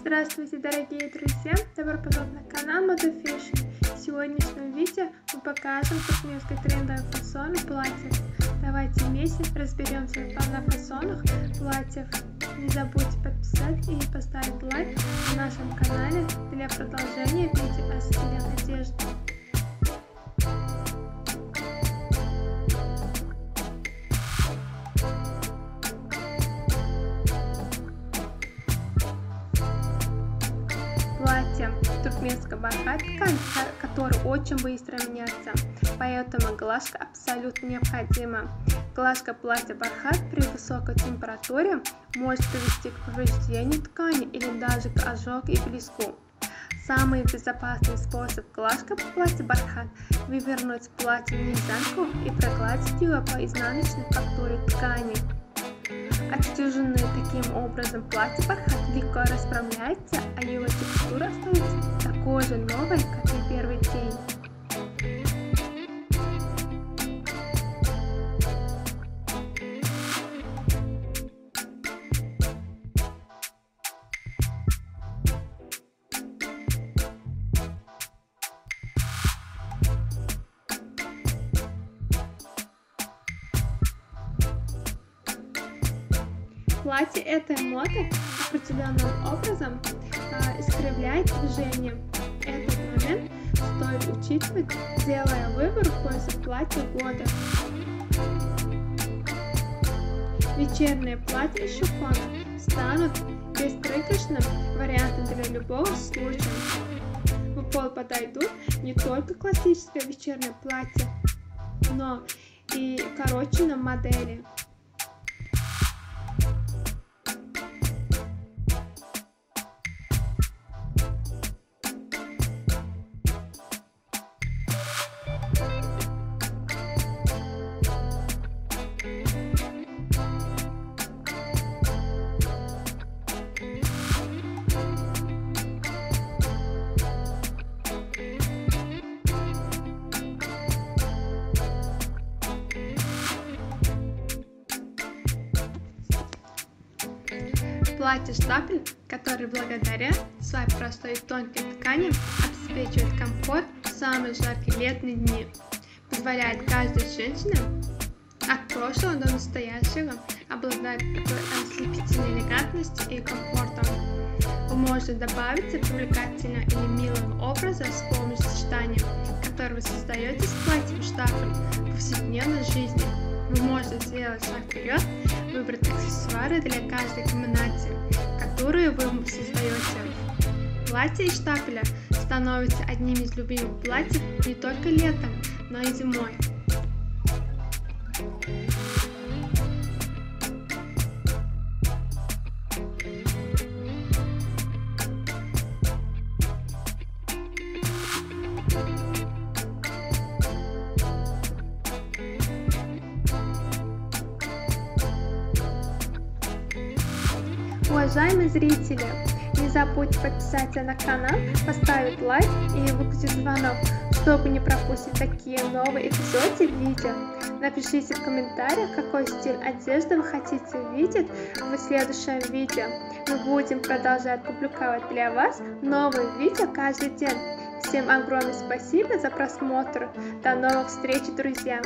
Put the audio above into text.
Здравствуйте, дорогие друзья! Добро пожаловать на канал Мода Fashion. В сегодняшнем видео мы покажем туркменские трендовые фасоны платьев. Давайте вместе разберемся на фасонах платьев. Не забудьте подписать и поставить лайк на нашем канале для продолжения видео о стиле одежды. Платье туркменского бархат ткань, который очень быстро меняется, поэтому глажка абсолютно необходима. Глажка платья бархат при высокой температуре может привести к повреждению ткани или даже к ожогу и блеску. Самый безопасный способ глажки платья бархат – вывернуть платье наизнанку и прогладить его по изнаночной фактуре ткани. Отстеженное таким образом платье бархат легко расправляется, а его текстура остается такой же новой, как и первый день. Платье этой моды определенным образом искривляет движение. Этот момент стоит учитывать, делая выбор в пользу платья года. Вечерние платья из шифона станут беспроигрышным вариантом для любого случая. В упор подойдут не только классическое вечернее платье, но и укороченные модели. Платье штапель, который благодаря своей простой и тонкой ткани обеспечивает комфорт в самые жаркие летние дни, позволяет каждой женщине от прошлого до настоящего обладать такой ослепительной элегантностью и комфортом. Вы можете добавить привлекательного или милого образа с помощью сочетания, которое вы создаете с платьем штапель в повседневной жизни. Вы можете сделать шаг вперед, выбрать аксессуары для каждой комбинации, которую вы создаете. Платье из штапеля становится одним из любимых платьев не только летом, но и зимой. Уважаемые зрители, не забудьте подписаться на канал, поставить лайк и выключить звонок, чтобы не пропустить такие новые эпизоды видео. Напишите в комментариях, какой стиль одежды вы хотите видеть в следующем видео. Мы будем продолжать публиковать для вас новые видео каждый день. Всем огромное спасибо за просмотр. До новых встреч, друзья!